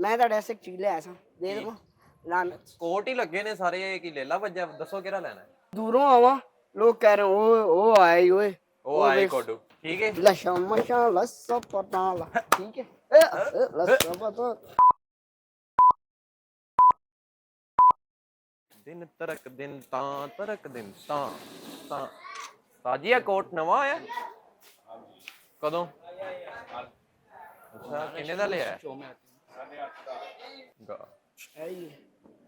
मैं ਤੁਹਾਡੇ ਵਾਸਤੇ ਇੱਕ ਚੀਜ਼ ਲਿਆਇਆ ਸਾਂ ਦੇ ਦੇਵਾਂ ਲਾਨ ਕੋਟ ਹੀ ਲੱਗੇ ਨੇ ਸਾਰੇ ਕੀ ਲੇਲਾ ਵੱਜਾ ਦੱਸੋ ਕਿਹੜਾ ਲੈਣਾ ਦੂਰੋਂ ਆਵਾਂ ਲੋਕ ਕਹਿ ਰਹੇ ਉਹ ਆਇਆ ਹੀ ਓਏ ਉਹ ਆਏ ਕੋਡੂ ਠੀਕ ਹੈ ਲਸ਼ਾ ਮਸ਼ਾ ਲਸਾ ਪਤਾ ਲਾ ਠੀਕ ਹੈ ਲਸਾ ਪਤਾ ਦਿਨ ਤਰਕ ਦਿਨ ਤਾਂ ਤਰਕ ਦਿਨ ਤਾਂ ਤਾਜੀਆ ਕੋਟ ਨਵਾਂ ਆਇਆ ਕਦੋਂ ਅੱਛਾ ਕਿੰਨੇ ਦਾ ਲਿਆ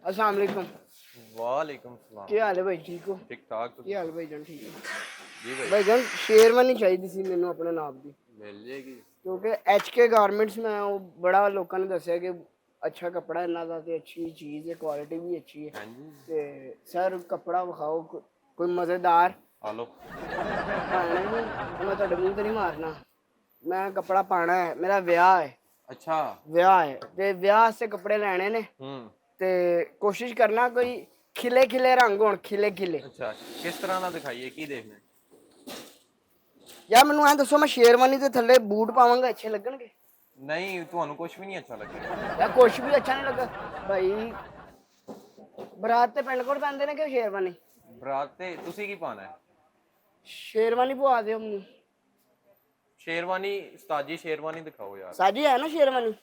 अस्सलाम वालेकुम वालेकुम सलाम क्या हाल है भाई ठीक हो ठीक ठाक ਕੀ ਹਾਲ ਭਾਈ ਜਾਨ ਠੀਕ ਹੈ जी भाई ਭਾਈ ਜਾਨ ਸ਼ੇਰਵਾਨੀ ਚਾਹੀਦੀ ਸੀ ਮੈਨੂੰ ਆਪਣੇ ਨਾਪ ਦੀ मिल जाएगी ਕਿਉਂਕਿ ਐਚਕੇ ਗਾਰਮੈਂਟਸ ਮੈਂ ਉਹ ਬੜਾ ਲੋਕਾਂ ਨੇ ਦੱਸਿਆ ਕਿ ਅੱਛਾ ਕੱਪੜਾ ਇਹਨਾਂ ਦਾ ਤੇ ਅੱਛੀ ਚੀਜ਼ ਹੈ ਕੁਆਲਿਟੀ ਵੀ ਅੱਛੀ ਹੈ हाँ जी ਤੇ ਸਰ ਕੱਪੜਾ ਵਿਖਾਓ ਕੋਈ ਮਜ਼ੇਦਾਰ हेलो ਪਾਣਾ ਨਹੀਂ ਮੈਂ ਤੁਹਾਡੇ ਮੂੰਹ ਤੇ ਨਹੀਂ ਮਾਰਨਾ ਮੈਂ ਕੱਪੜਾ ਪਾਣਾ ਹੈ ਮੇਰਾ ਵਿਆਹ ਹੈ अच्छा ਵਿਆਹ ਹੈ ਤੇ ਵਿਆਹ ਵਾਸਤੇ ਕੱਪੜੇ ਲੈਣੇ ਨੇ ਤੇ ਕੋਸ਼ਿਸ਼ ਕਰਨਾ ਕੋਈ ਖਿਲੇ ਖਿਲੇ ਰੰਗ ਹੋਣ ਖਿਲੇ ਖਿਲੇ अच्छा किस तरह का दिखाइए की देखना ਯਾਰ ਮੈਨੂੰ ਐਂ ਦੱਸੋ ਮੈਂ ਸ਼ੇਰਵਾਨੀ ਦੇ ਥੱਲੇ ਬੂਟ ਪਾਵਾਂਗਾ ਅੱਛੇ ਲੱਗਣਗੇ नहीं ਤੁਹਾਨੂੰ ਕੁਝ ਵੀ ਨਹੀਂ ਅੱਛਾ ਲੱਗੇਗਾ ਯਾਰ ਕੁਛ ਵੀ ਅੱਛਾ ਨਹੀਂ ਲੱਗਾ ਭਾਈ ਬਰਾਤ ਤੇ ਪਿੰਡ ਕੋਲ ਪੈਂਦੇ ਨੇ ਕਿ ਸ਼ੇਰਵਾਨੀ ਬਰਾਤ ਤੇ ਤੁਸੀਂ ਕੀ ਪਾਣਾ ਹੈ ਸ਼ੇਰਵਾਨੀ ਪਵਾ ਦਿਓ ਮੈਨੂੰ ਸ਼ੇਰਵਾਨੀ ਉਸਤਾਦ ਸ਼ੇਰਵਾਨੀ ਦਿਖਾਓ ਯਾਰ ਸਾਜੀ ਹੈ ਨਾ ਸ਼ੇਰਵਾਨੀ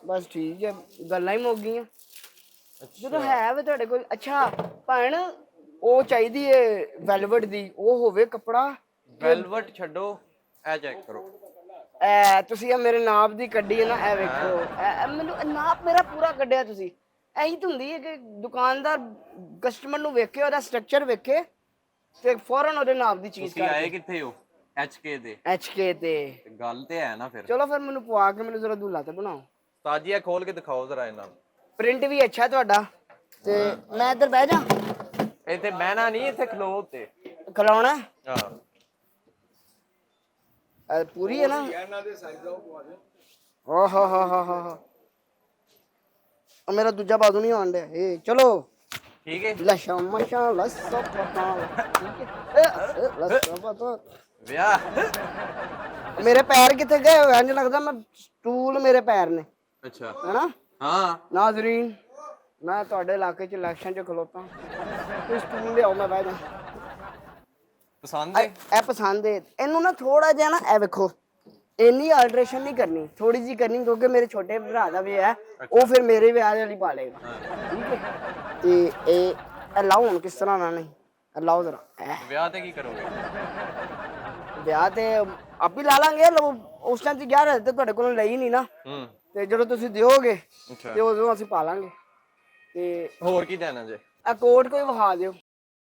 ਬਸ ਠੀਕ ਹੈ ਗੱਲਾਂ ਹੀ ਮੁੱਕ ਗਈਆਂ ਜਦੋਂ ਹੈ ਵੇ ਤੁਹਾਡੇ ਕੋਲ ਅੱਛਾ ਭੈਣ ਉਹ ਚਾਹੀਦੀ ਏ ਵੈਲਵਟ ਦੀ ਉਹ ਹੋਵੇ ਕੱਪੜਾ ਵੈਲਵਟ ਛੱਡੋ ਇਹ ਚੈੱਕ ਕਰੋ ਐ ਤੁਸੀਂ ਇਹ ਮੇਰੇ ਨਾਪ ਦੀ ਕੱਢੀ ਹੈ ਨਾ ਇਹ ਵੇਖੋ ਮੈਨੂੰ ਨਾਪ ਮੇਰਾ ਪੂਰਾ ਕੱਢਿਆ ਤੁਸੀਂ ਇਹੀ ਤਾਂ ਹੁੰਦੀ ਹੈ ਕਿ ਦੁਕਾਨਦਾਰ ਕਸਟਮਰ ਨੂੰ ਵੇਖੇ ਉਹਦਾ ਸਟਰਕਚਰ ਵੇਖੇ ਤੇ ਫੌਰਨ ਉਹਦੇ ਨਾਪ ਦੀ ਚੀਜ਼ ਤੁਸੀਂ ਆਏ ਕਿੱਥੇ ਹੋ ਐਚਕੇ ਤੇ ਐਚਕੇ ਤੇ ਗੱਲ ਤੇ ਹੈ ਨਾ ਫਿਰ ਚਲੋ ਫਿਰ ਮੈਨੂੰ ਪਵਾ ਕੇ ਮੈਨੂੰ ਜ਼ਰਾ ਦੁੱਲਾ ਤੇ ਬਣਾਓ ਉਸਤਾਦ ਜੀ ਇਹ ਖੋਲ ਕੇ ਦਿਖਾਓ ਜ਼ਰਾ ਇਹਨਾਂ ਨੂੰ ਪ੍ਰਿੰਟ ਵੀ ਅੱਛਾ ਤੁਹਾਡਾ ਤੇ ਮੈਂ ਇੱਧਰ ਬਹਿ ਜਾ ਇੱਥੇ ਬਹਿਣਾ ਨਹੀਂ ਇੱਥੇ ਖਲੋ ਉੱਤੇ ਖਲਾਉਣਾ ਹਾਂ ਪੂਰੀ ਹੈ ਨਾ ਇਹਨਾਂ ਦੇ ਸਾਈਜ਼ ਦਾ ਉਹ ਪਵਾ ਦੇ ਓ ਹੋ ਮੇਰਾ ਦੂਜਾ ਬਾਜ਼ੂ ਨਹੀਂ ਆਉਣ ਡਿਆ ਏ ਚਲੋ ਠੀਕ ਹੈ ਲਸ਼ਾ ਮਸ਼ਾ ਲਸਾ ਪਤਾ ਠੀਕ ਹੈ ਲਸਾ ਪਤਾ ਵਿਆਹ ਮੇਰੇ ਪੈਰ ਕਿੱਥੇ ਗਏ ਹੋਏ ਇੰਜ ਲੱਗਦਾ ਮੈਂ ਸਟੂਲ ਮੇਰੇ ਪੈਰ ਨੇ ਅੱਛਾ ਹੈਨਾ ਹਾਂ ਨਾਜ਼ਰੀਨ ਮੈਂ ਤੁਹਾਡੇ ਇਲਾਕੇ 'ਚ ਇਲੈਕਸ਼ਨ 'ਚ ਖਲੋਤਾ ਤੁਸੀਂ ਸਟੂਲ ਲਿਆਓ ਮੈਂ ਬਹਿ ਜਾ ਪਸੰਦ ਹੈ ਇਹ ਪਸੰਦ ਹੈ ਇਹਨੂੰ ਨਾ ਥੋੜਾ ਜਿਹਾ ਨਾ ਇਹ ਵੇਖੋ ਇੰਨੀ ਆਲਟਰੇਸ਼ਨ ਨਹੀਂ ਕਰਨੀ ਥੋੜੀ ਜੀ ਕਰਨੀ ਕਿਉਂਕਿ ਮੇਰੇ ਛੋਟੇ ਭਰਾ ਦਾ ਵੀ ਹੈ ਉਹ ਫਿਰ ਮੇਰੇ ਵਿਆਹ ਵਾਲੀ ਪਾ ਲੇਗਾ ਠੀਕ ਹੈ ਤੇ ਇਹ ਲਾਓ ਹੁਣ ਕਿਸ ਤਰ੍ਹਾਂ ਨਾਲ ਨਹੀਂ ਲਾਓ ਜ਼ਰਾ ਵਿਆਹ ਤੇ ਕੀ ਕਰੋਗੇ ਵਿਆਹ ਤੇ ਆਪ ਹੀ ਲਾ ਲਾਂਗੇ ਉਸ ਟਾਈਮ ਤੇ ਗਿਆ ਰਹੇ ਤੇ ਤੁਹਾਡੇ ਕੋਲੋਂ ਲਈ ਨਹੀਂ ਨਾ ਤੇ ਜਦੋਂ ਤੁਸੀਂ ਦਿਓਗੇ ਤੇ ਉਦੋਂ ਅਸੀਂ ਪਾ ਲਾਂਗੇ ਤੇ ਹੋਰ ਕੀ ਦੇਣਾ ਜੇ ਆ ਕੋਟ ਕੋਈ ਵਿਖਾ ਦਿਓ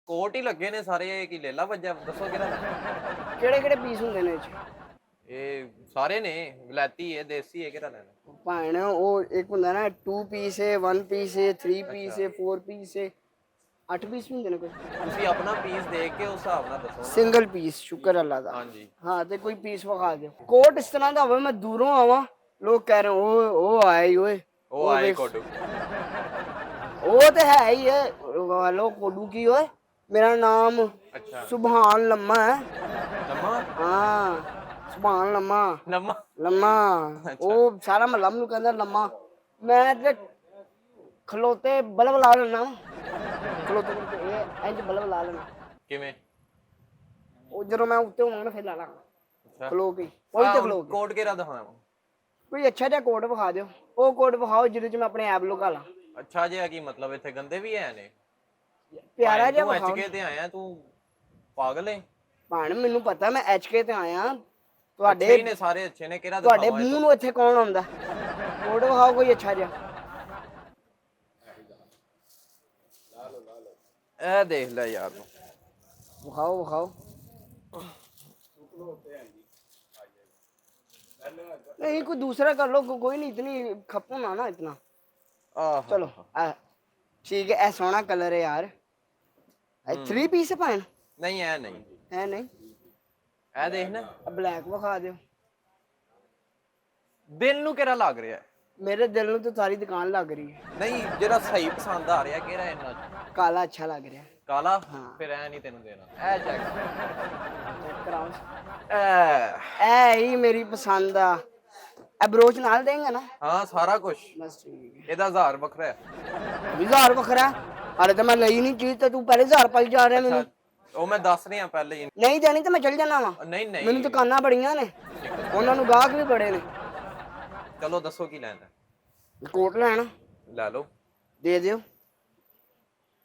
ਕੋਟ ਹੀ ਲੱਗੇ ਨੇ ਸਾਰੇ ਕੀ ਲੇਲਾ ਵੱਜਾ ਦੱਸੋ ਕਿਹੜਾ ਲੈਣਾ ਕਿਹੜੇ ਕਿਹੜੇ ਪੀਸ ਹੁੰਦੇ ਨੇ ਇਹ 'ਚ ਇਹ ਸਾਰੇ ਨੇ ਵਲੈਤੀ ਹੈ ਦੇਸੀ ਹੈ ਕਿਹੜਾ ਲੈਣਾ ਭਾਣ ਉਹ ਇੱਕ ਹੁੰਦਾ ਨਾ 2 ਪੀਸ ਹੈ 1 ਪੀਸ ਹੈ 3 ਪੀਸ ਹੈ 4 ਪੀਸ ਹੈ 8 ਪੀਸ ਹੁੰਦੇ ਨੇ ਕੋਈ ਤੁਸੀਂ ਆਪਣਾ ਪੀਸ ਦੇਖ ਕੇ ਉਸ ਹਿਸਾਬ ਨਾਲ ਦੱਸੋ ਸਿੰਗਲ ਪੀਸ ਸ਼ੁਕਰ ਅੱਲਾ ਦਾ ਹਾਂਜੀ ਹਾਂ ਤੇ ਕੋਈ ਪੀਸ ਵਿਖਾ ਦਿਓ ਕੋਟ ਇਸ ਤਰ੍ਹਾਂ ਦਾ ਹੋਵੇ ਮੈਂ ਦੂਰੋਂ ਆਵਾਂ ਲੋਕ ਕਹਿ ਰਹੇ ਉਹ ਆਇਆ ਹੀ ਓਏ ਉਹ ਆਏ ਕੋਡੂ ਉਹ ਤੇ ਹੈ ਹੀ ਹੈ ਲੋਕ ਕੋਡੂ ਕੀ ਓਏ ਮੇਰਾ ਨਾਮ ਅੱਛਾ ਸੁਭਾਨ ਲੰਮਾ ਹੈ ਲੰਮਾ ਹਾਂ ਸੁਭਾਨ ਲੰਮਾ ਲੰਮਾ ਲੰਮਾ ਉਹ ਸਾਰਾ ਮਹੱਲਾ ਮੈਨੂੰ ਕਹਿੰਦਾ ਲੰਮਾ ਮੈਂ ਤੇ ਖਲੋਤੇ ਬਲਬ ਲਾ ਲੈਣਾ ਖਲੋਤੇ ਇਹ ਇੰਜ ਬਲਬ ਲਾ ਲੈਣਾ ਕਿਵੇਂ ਉਹ ਜਦੋਂ ਮੈਂ ਉੱਤੇ ਹੋਵਾਂਗਾ ਫਿਰ ਲਾ ਲਾਂਗਾ ਅੱਛਾ ਖਲੋ ਕੇ ਉਹੀ ਤੇ ਖਲੋ ਕੇ ਕੋਟ ਕਿਹੜਾ ਦਿਖਾਣਾ ਕੋਈ ਅੱਛਾ ਜਿਹਾ ਕੋਟ ਵਿਖਾ ਦਿਓ ਉਹ ਕੋਟ ਵਿਖਾਓ ਜਿਹਦੇ ਚ ਮੈਂ ਆਪਣੇ ਐਪ ਲੁਕਾ ਲਾਂ ਅੱਛਾ ਜਿਹਾ ਕੀ ਮਤਲਬ ਇੱਥੇ ਗੰਦੇ ਵੀ ਹੈ ਨੇ ਪਿਆਰਾ ਜਿਹਾ ਤੂੰ ਵਿਖਾਓ ਐਚਕੇ ਤੇ ਆਇਆ ਤੂੰ ਪਾਗਲ ਹੈ ਭਾਣ ਮੈਨੂੰ ਪਤਾ ਮੈਂ ਐਚਕੇ ਤੇ ਆਇਆ ਅੱਛੇ ਤੁਹਾਡੇ ਹੀ ਨੇ ਸਾਰੇ ਅੱਛੇ ਨੇ ਕਿਹੜਾ ਤੁਹਾਡੇ ਦਿਖਾਵਾਂ ਮੂੰਹ ਨੂੰ ਇੱਥੇ ਕੌਣ ਆਉਂਦਾ ਕੋਟ ਵਿਖਾਓ ਕੋਈ ਅੱਛਾ ਜਿਹਾ ਇਹ ਦੇਖ ਲੈ ਯਾਰ ਵਿਖਾਓ ਵਿਖਾਓ नहीं कोई दूसरा कर लो कोई नहीं इतनी खपो ना इतना चलो ठीक है सोना कलर है यार 3 पीस है भाई नहीं है नहीं है नहीं ਇਹ ਦੇਖ ਨਾ ब्लैक विखा दियो ਦਿਲ ਨੂੰ ਕਿਹੜਾ ਲੱਗ ਰਿਹਾ मेरे दिल में तो सारी दुकान लग रही है ਨਹੀਂ ਜਿਹੜਾ ਸਹੀ ਪਸੰਦ ਆ ਰਿਹਾ ਕਿਹੜਾ ਇੰਨਾ काला अच्छा लग रहा है ਕਾਲਾ ਫਿਰ ਐ ਨਹੀਂ ਤੈਨੂੰ ਦੇਣਾ ਇਹ ਚੈੱਕ चेक कराओ ए ही मेरी पसंद आ ਇਹ ਬਰੋਚ ਨਾਲ ਦੇਂਗਾ ਨਾ? ਹਾਂ ਸਾਰਾ ਕੁਝ। ਬਸ ਠੀਕ ਹੈ। ਇਹਦਾ 1000 ਵੱਖਰਾ ਹੈ। 1000 ਵੱਖਰਾ? ਅਰੇ ਤਾਂ ਮੈਂ ਲਈ ਨਹੀਂ ਚੀਜ਼ ਤੇ ਤੂੰ ਪਹਿਲੇ 1000 ਪਾਈ ਜਾ ਰਿਹਾ ਮੈਨੂੰ। ਅੱਛਾ ਉਹ ਮੈਂ ਦੱਸ ਰਿਹਾ ਪਹਿਲੇ ਹੀ। ਨਹੀਂ ਦੇਣੀ ਤਾਂ ਮੈਂ ਚੱਲ ਜਾਣਾ ਵਾ। ਨਹੀਂ ਨਹੀਂ ਮੈਨੂੰ ਦੁਕਾਨਾਂ ਬੜੀਆਂ ਨੇ, ਉਹਨਾਂ ਨੂੰ ਗਾਹਕ ਵੀ ਬੜੇ ਨੇ। ਚਲੋ ਦੱਸੋ ਕੀ ਲੈਣਾ? ਕੋਟ ਲੈਣਾ? ਲੈ ਲਓ। ਦੇ ਦਿਓ।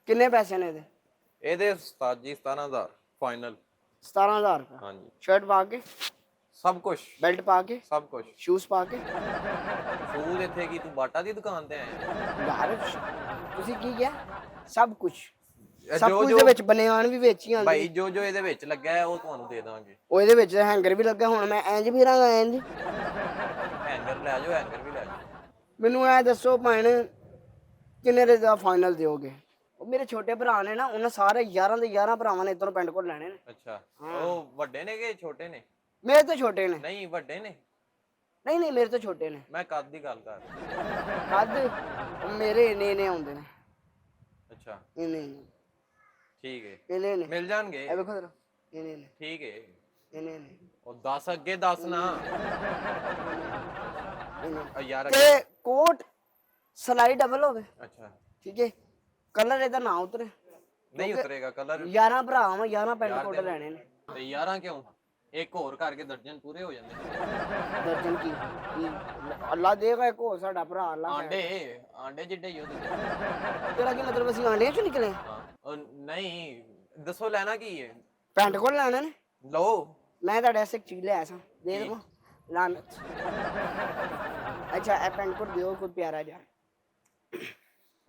ਕਿੰਨੇ ਪੈਸੇ ਨੇ ਇਹਦੇ? ਇਹਦੇ ਉਸਤਾਦ ਜੀ 17000 ਫਾਈਨਲ। 17000 ਰੁਪਏ? ਹਾਂਜੀ। ਸ਼ਰਟ ਪਾ ਕੇ? ਸਭ ਕੁਝ। ਬੈਲਟ ਪਾ ਕੇ? ਸਭ ਕੁਝ। ਸ਼ੂਜ਼ ਪਾ ਕੇ? ਸ਼ੂਜ਼ ਇੱਥੇ ਕੀ ਤੂੰ ਬਾਟਾ ਦੀ ਦੁਕਾਨ ਤੇ ਆਇਆ? ਯਾਰ ਤੁਸੀਂ ਕੀ ਕਿਹਾ? ਸਭ ਕੁਝ। ਸਭ ਜੋ ਕੁਝ ਜੋ ਦੇ ਵਿੱਚ ਬਨੇਆਨ ਵੀ ਵੇਚੀ ਆਂਦੀ। ਭਾਈ ਜੋ ਜੋ ਇਹਦੇ ਵਿੱਚ ਲੱਗਾ ਹੈ ਉਹ ਤੁਹਾਨੂੰ ਦੇ ਦਾਂਗੇ। ਉਹ ਇਹਦੇ ਵਿੱਚ ਹੈਂਗਰ ਵੀ ਲੱਗਾ, ਹੁਣ ਮੈਂ ਇੰਜ ਵੀ ਰਹਾਂਗਾ ਇੰਜ। ਹੈਂਗਰ ਲੈ ਜਾਓ, ਹੈਂਗਰ ਵੀ ਲੈ ਜਾਓ। ਮੈਨੂੰ ਐ ਦੱਸੋ ਭੈਣ, ਕਿੰਨੇ ਦੇ ਦਾ ਫਾਈਨਲ ਦਿਓਗੇ? ਉਹ ਮੇਰੇ ਛੋਟੇ ਭਰਾ ਨੇ ਨਾ, ਉਹਨਾਂ ਸਾਰੇ 11 ਦੇ 11 ਭਰਾਵਾਂ ਨੇ ਇੱਧਰੋਂ ਪੈਂਟ ਕੋਟ ਲੈਣੇ ਨੇ। ਅੱਛਾ ਉਹ ਵੱਡੇ ਨੇ ਕਿ ਛੋਟੇ ਨੇ? ਮੇਰੇ ਤੋਂ ਛੋਟੇ ਨੇ। ਨਹੀਂ ਵੱਡੇ ਨੇ। ਨਹੀਂ ਨਹੀਂ ਮੇਰੇ ਤੋਂ ਛੋਟੇ ਨੇ। ਮੈਂ ਕੱਦ ਦੀ ਗੱਲ ਕਰ। ਕੱਦ ਮੇਰੇ ਇੰਨੇ ਆਉਂਦੇ ਨੇ। ਅੱਛਾ ਇੰਨੇ ਠੀਕ ਹੈ, ਇੰਨੇ ਨੇ। ਮਿਲ ਜਾਣਗੇ। ਇਹ ਵੇਖੋ ਜਰਾ, ਇੰਨੇ ਨੇ। ਠੀਕ ਹੈ। ਇੰਨੇ ਨੇ। ਉਹ 10 ਅੱਗੇ 10 ਨਾ। ਯਾਰ ਤੇ ਕੋਟ ਸਲਾਈ ਡਬਲ ਹੋਵੇ। ਅੱਛਾ ਠੀਕ ਹੈ। ਕਲਰ ਇਹਦਾ ਨਾ ਉਤਰੇ। ਨਹੀਂ ਉਤਰੇਗਾ ਕਲਰ। 11 ਭਰਾ ਵਾ, 11 ਪੈਂਟ ਕੋਟ ਲੈਣੇ ਨੇ। ਤੇ 11 ਕਿਉਂ? ਇੱਕ ਹੋਰ ਕਰਕੇ ਦਰਜਨ ਪੂਰੇ ਹੋ ਜਾਂਦੇ। ਦਰਜਨ ਕੀ? ਅੱਲਾ ਦੇਗਾ ਇੱਕ ਹੋਰ ਸਾਡਾ ਭਰਾ। ਅੱਲਾ ਆਂਡੇ ਆਂਡੇ ਜਿੱਡੇ ਹੀ ਉਹਦੇ। ਤੇਰਾ ਕੀ ਮਤਲਬ ਅਸੀਂ ਆਂਡਿਆਂ ਚੋਂ ਨਿਕਲੇ? ਹਾਂ ਉਹ ਨਹੀਂ ਦੱਸੋ ਲੈਣਾ ਕੀ ਹੈ? ਪੈਂਟ ਕੋਟ ਲੈਣੇ ਨੇ। ਲਓ। ਮੈਂ ਤੁਹਾਡੇ ਵਾਸਤੇ ਇੱਕ ਚੀਜ਼ ਲਿਆ ਸਾਂ, ਦੇ ਦੇਵਾਂ? ਲਾਨਤ। ਅੱਛਾ ਇਹ ਪੈਂਟ ਕੋਟ ਦਿਓ ਕੋਈ ਪਿਆਰਾ ਜਿਹਾ।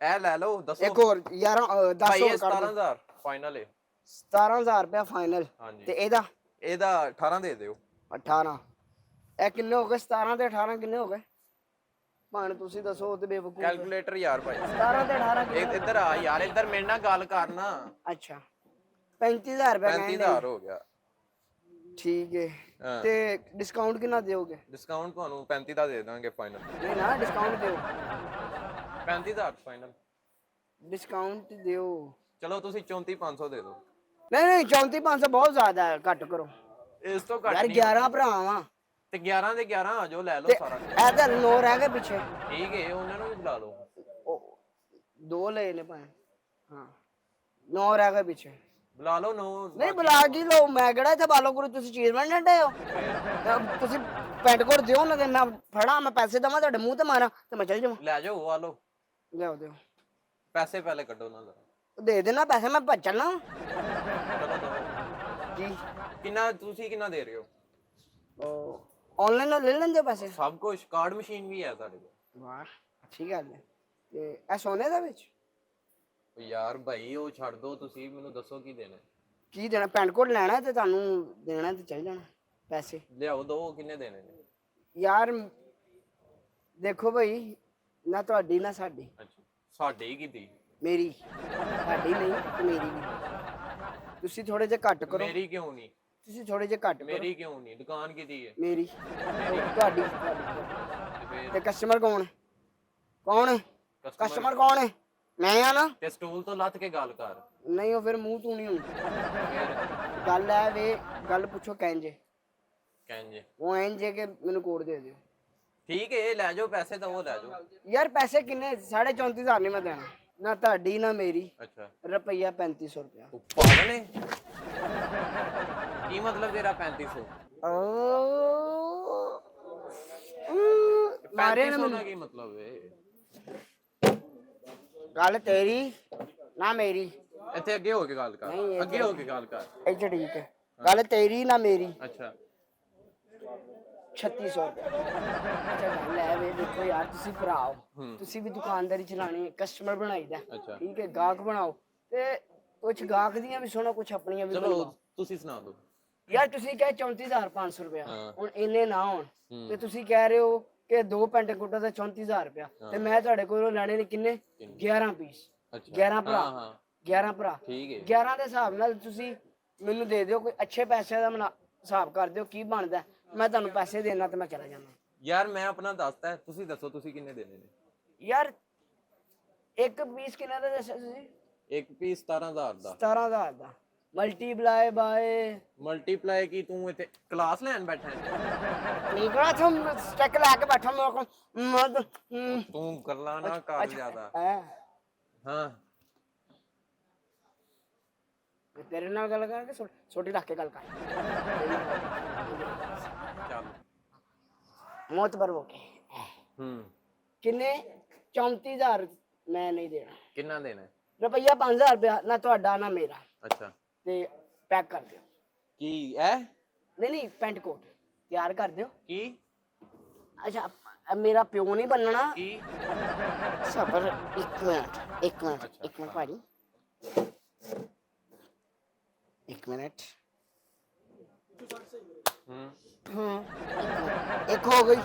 ਇਹ ਲੈ ਲਓ। ਦੱਸੋ ਇੱਕ ਹੋਰ 11 10 ਭਾਈ ਹੋਰ ਇਹ ਕੱਢ ਦਿਓ। 17000 ਫਾਈਨਲ ਹੈ। 17000 ਰੁਪਇਆ ਫਾਈਨਲ। ਹਾਂਜੀ ਤੇ ਇਹਦਾ? ਇਹਦਾ 18 ਦੇ ਦਿਓ। 18? ਇਹ ਕਿੰਨੇ ਹੋ ਗਏ? 17 ਤੇ 18 ਕਿੰਨੇ ਹੋ ਗਏ? ਭਾਣ ਤੁਸੀਂ ਦੱਸੋ, ਉਹ ਤੇ ਬੇਵਕੂਫ। ਕੈਲਕੂਲੇਟਰ ਯਾਰ ਭਾਈ। 17 ਤੇ 18 ਕਿੰਨੇ? ਇੱਧਰ ਆ ਯਾਰ, ਇੱਧਰ ਮੇਰੇ ਨਾਲ ਗੱਲ ਕਰਨਾ। ਅੱਛਾ 35000 ਰੁਪਇਆ ਕਹਿੰਦੇ। 35000 ਹੋ ਗਿਆ। ਠੀਕ ਹੈ। ਹਾਂ। ਤੇ ਡਿਸਕਾਊਂਟ ਕਿੰਨਾ ਦਿਓਗੇ? ਡਿਸਕਾਊਂਟ ਤੁਹਾਨੂੰ 35 ਦਾ ਦੇ ਦਾਂਗੇ ਫਾਈਨਲ। ਨਹੀਂ ਨਾ, ਡਿਸਕਾਊਂਟ ਦਿਓ। 35000 ਫਾਈਨਲ। ਡਿਸਕਾਊਂਟ ਦਿਓ। ਚਲੋ ਤੁਸੀਂ 34500 ਦੇ ਦਿਓ। ਨਹੀਂ ਨਹੀਂ 34500 ਬਹੁਤ ਜ਼ਿਆਦਾ ਹੈ, ਘੱਟ ਕਰੋ ਇਸ ਤੋਂ ਘੱਟ ਯਾਰ। ਨਹੀਂ। 11 ਭਰਾ ਵਾਂ ਤੇ 11 ਦੇ 11 ਆ ਜਾਓ, ਲੈ ਲਓ ਤੇ ਸਾਰਾ। ਇਹ ਤਾਂ 9 ਰਹਿ ਗਏ ਪਿੱਛੇ। ਠੀਕ ਹੈ, ਉਹਨਾਂ ਨੂੰ ਵੀ ਬੁਲਾ ਲਓ। ਉਹ 2 ਲਏ ਨੇ ਭਾਵੇਂ। ਹਾਂ 9 ਰਹਿ ਗਏ ਪਿੱਛੇ। ਬੁਲਾ ਲਓ। ਨਹੀਂ ਬੁਲਾ ਕੀ ਲਓ, ਮੈਂ ਕਿਹੜਾ ਇੱਥੇ ਬਾਲੋ ਗੁਰੂ, ਤੁਸੀਂ ਚੀਜ਼ ਬਣ ਡੇ ਹੋ। ਤੁਸੀਂ ਪੈਂਟ ਕੋਟ ਦਿਓ ਨਾ, ਤੇ ਮੈਂ ਫੜਾ, ਮੈਂ ਪੈਸੇ ਦੇਵਾਂ ਤੁਹਾਡੇ ਮੂੰਹ ਤੇ ਮਾਰਾਂ ਤੇ ਮੈਂ ਚੱਲ ਜਾਵਾਂ। ਲੈ ਜਾਓ ਆ ਲਓ। ਲਿਆਓ ਦਿਓ ਪੈਸੇ ਪਹਿਲੇ ਕੱਢੋ ਨਾ ਜ਼ਰਾ। ਦੇ ਦੇਣਾ ਪੈਸੇ, ਮੈਂ ਭੱਜ ਚੱਲਣਾ। ਚਲੋ ਦੋ। ਕੀ ਕਿੰਨਾ ਤੁਸੀਂ ਕਿੰਨਾ ਦੇ ਰਹੇ ਹੋ? ਆਨਲਾਈਨ ਲੈ ਲੈਂਦੇ ਹੋ ਪੈਸੇ? ਸਭ ਕੁਝ, ਕਾਰਡ ਮਸ਼ੀਨ ਵੀ ਹੈ ਤੁਹਾਡੇ ਕੋਲ। ਵਾਹ ਅੱਛੀ ਗੱਲ ਹੈ। ਤੇ ਇਹ ਸੋਨੇ ਦਾ ਵਿੱਚ? ਉਹ ਯਾਰ ਭਾਈ ਉਹ ਛੱਡ ਦੋ, ਤੁਸੀਂ ਮੈਨੂੰ ਦੱਸੋ ਕੀ ਦੇਣਾ। ਕੀ ਦੇਣਾ? ਪੈਂਟ ਕੋਟ ਲੈਣਾ ਤੇ ਤੁਹਾਨੂੰ ਦੇਣਾ ਤੇ ਚੱਲ ਜਾਣਾ ਪੈਸੇ। ਲਿਆਓ ਦੋ, ਕਿੰਨੇ ਦੇਣੇ ਨੇ? ਯਾਰ ਦੇਖੋ ਭਾਈ, ਨਾ ਤੁਹਾਡੀ ਨਾ ਸਾਡੀ। ਅੱਛਾ ਸਾਡੇ ਹੀ ਕੀਤੀ। ਮੇਰੀ। ਸਾਡੀ ਨਹੀਂ ਤੇ ਮੇਰੀ ਵੀ। ਤੁਸੀਂ ਥੋੜੇ ਜਿਹਾ ਘੱਟ ਕਰੋ। ਮੇਰੀ ਕਿਉਂ ਨਹੀਂ? ਤੁਸੀਂ ਥੋੜੇ ਜਿਹਾ ਘੱਟ ਕਰੋ। ਮੇਰੀ ਕਿਉਂ ਨਹੀਂ? ਦੁਕਾਨ ਕਿਹਦੀ ਹੈ? ਮੇਰੀ। ਤੁਹਾਡੀ। ਤੇ ਫਿਰ ਤੇ ਕਸਟਮਰ ਕੌਣ ਹੈ? ਕੌਣ ਹੈ ਕਸਟਮਰ ਕਸਟਮਰ? ਕੌਣ ਹੈ? ਮੈਂ ਆ ਨਾ। ਤੇ ਸਟੂਲ ਤੋਂ ਲੱਥ ਕੇ ਗੱਲ ਕਰ। ਨਹੀਂ ਉਹ ਫਿਰ ਮੂੰਹ ਤੂੰ ਨਹੀਂ ਹੋਣੀ। ਫਿਰ ਗੱਲ ਹੈ ਵੇ, ਗੱਲ ਪੁੱਛੋ ਕਹਿੰਜੇ। ਕਹਿੰਦੇ ਉਹ ਇੰਜੇ ਕਿ ਮੈਨੂੰ ਕੋਡ ਦੇ ਦਿਓ। ਠੀਕ ਹੈ, ਲੈ ਜਾਓ ਪੈਸੇ ਤਾਂ ਉਹ ਲੈ ਜਾਓ। ਯਾਰ ਪੈਸੇ ਕਿੰਨੇ? 34500 ਨਹੀਂ ਮੈਂ ਦੇਣਾ, ਨਾ ਤੁਹਾਡੀ ਨਾ ਮੇਰੀ। ਅੱਛਾ ਰੁਪਈਆ 3500 ਰੁਪਇਆ। ਤੂੰ ਪਾਗਲ ਹੈ? ਕੀ ਮਤਲਬ ਤੇਰਾ 3500? ਮਾਰੇ ਨਾ 3500 ਮੈਨੂੰ। ਦਾ ਕੀ ਮਤਲਬ ਹੈ? ਗੱਲ ਤੇਰੀ ਨਾ ਮੇਰੀ। ਇੱਥੇ ਅੱਗੇ ਹੋ ਕੇ ਗੱਲ ਕਰ। ਨਹੀਂ, ਅੱਗੇ ਹੋ ਕੇ ਗੱਲ ਕਰ। ਇੱਥੇ ਠੀਕ ਹੈ। ਗੱਲ ਤੇਰੀ ਨਾ ਮੇਰੀ। ਅੱਛਾ 3600 ਰੁਪਇਆ। ਅੱਛਾ ਗੱਲ ਹੈ ਵੇ, ਦੇਖੋ ਯਾਰ ਤੁਸੀਂ ਭਰਾ ਹੋ, ਤੁਸੀਂ ਵੀ ਦੁਕਾਨਦਾਰੀ ਚਲਾਣੀ ਹੈ, ਕਸਟਮਰ ਬਣਾਈਦਾ। ਅੱਛਾ ਠੀਕ ਹੈ, ਗਾਹਕ ਬਣਾਓ ਤੇ ਕੁਝ ਗਾਹਕ ਦੀਆਂ ਵੀ ਸੁਣੋ, ਕੁਝ ਆਪਣੀਆਂ ਵੀ ਚਲੋ ਬਣਾਓ। ਤੁਸੀਂ ਸੁਣਾ ਦਿਓ। ਯਾਰ ਤੁਸੀਂ ਕਹੇ 34500 ਰੁਪਇਆ, ਹਾਂ। ਹੁਣ ਇੰਨੇ ਨਾ ਹੋਣ ਤੇ ਤੁਸੀਂ ਕਹਿ ਰਹੇ ਹੋ ਕਿ 2 ਪੈਂਟ ਕੋਟਾਂ ਦਾ 34000 ਰੁਪਇਆ, ਤੇ ਮੈਂ ਤੁਹਾਡੇ ਕੋਲੋਂ ਲੈਣੇ ਨੇ ਕਿੰਨੇ? 11 ਪੀਸ। ਅੱਛਾ 11 ਭਰਾ। ਹਾਂ ਹਾਂ 11 ਭਰਾ। ਠੀਕ ਹੈ। 11 ਦੇ ਹਿਸਾਬ ਨਾਲ ਤੁਸੀਂ ਮੈਨੂੰ ਦੇ ਦਿਓ, ਕੋਈ ਅੱਛੇ ਪੈਸੇ ਦਾ ਹਿਸਾਬ ਕਰ ਦਿਓ ਕੀ ਬਣਦਾ। ਮੈਂ ਤੁਹਾਨੂੰ ਪੈਸੇ ਦੇਣਾ ਤੇ ਮੈਂ ਚਲਾ ਜਾਣਾ। ਯਾਰ ਮੈਂ ਆਪਣਾ ਦੱਸਤਾ, ਤੁਸੀਂ ਦੱਸੋ ਤੁਸੀਂ ਕਿੰਨੇ ਦੇਣੇ ਨੇ? ਯਾਰ ਇੱਕ ਪੀਸ ਕਿੰਨਾ ਦਾ ਦੱਸਿਆ ਤੁਸੀਂ? ਇੱਕ ਪੀਸ 17000 ਦਾ। 17000 ਦਾ। ਮਲਟੀਪਲਾਈ ਬਾਏ ਮਲਟੀਪਲਾਈ ਕੀ ਤੂੰ ਇੱਥੇ ਕਲਾਸ ਲੈਣ ਬੈਠਾ ਹੈ? ਨਿਕਲਾ ਤੁਮ ਸਟੈਕ ਲਾ ਕੇ ਬੈਠਾ ਮੇਰੇ ਕੋਲ ਤੂੰ ਗੱਲਾਂ ਨਾ ਕਰ ਜ਼ਿਆਦਾ। ਹਾਂ ਤੇਰੇ ਨਾਲ ਗੱਲ ਕਰਕੇ ਛੋਟੀ ਰੱਖ ਕੇ ਗੱਲ ਕਰ ਚੱਲ। ਮੋਤਬਰ ਹੋ ਕੇ ਕਿੰਨੇ 34,000 ਮੈਂ ਨਹੀਂ ਦੇਣਾ। ਕਿੰਨਾ ਦੇਣਾ? ਰੁਪਈਆ 5,000 ਰੁਪਇਆ ਨਾ ਤੁਹਾਡਾ ਨਾ ਮੇਰਾ। ਅੱਛਾ ਤੇ ਪੈਕ ਕਰ ਦਿਓ। ਕੀ ਐ? ਨਹੀਂ ਪੈਂਟ ਕੋਟ ਤਿਆਰ ਕਰ ਦਿਓ। ਕੀ? ਅੱਛਾ ਮੇਰਾ ਪਿਓ ਨਹੀਂ ਬਣਨਾ। ਕੀ? ਸਬਰ ਇੱਕ ਮਿੰਟ ਭਾਜੀ ਇੱਕ ਮਿੰਟ। ਹਾਂ ਇੱਕ ਹੋ ਗਈ।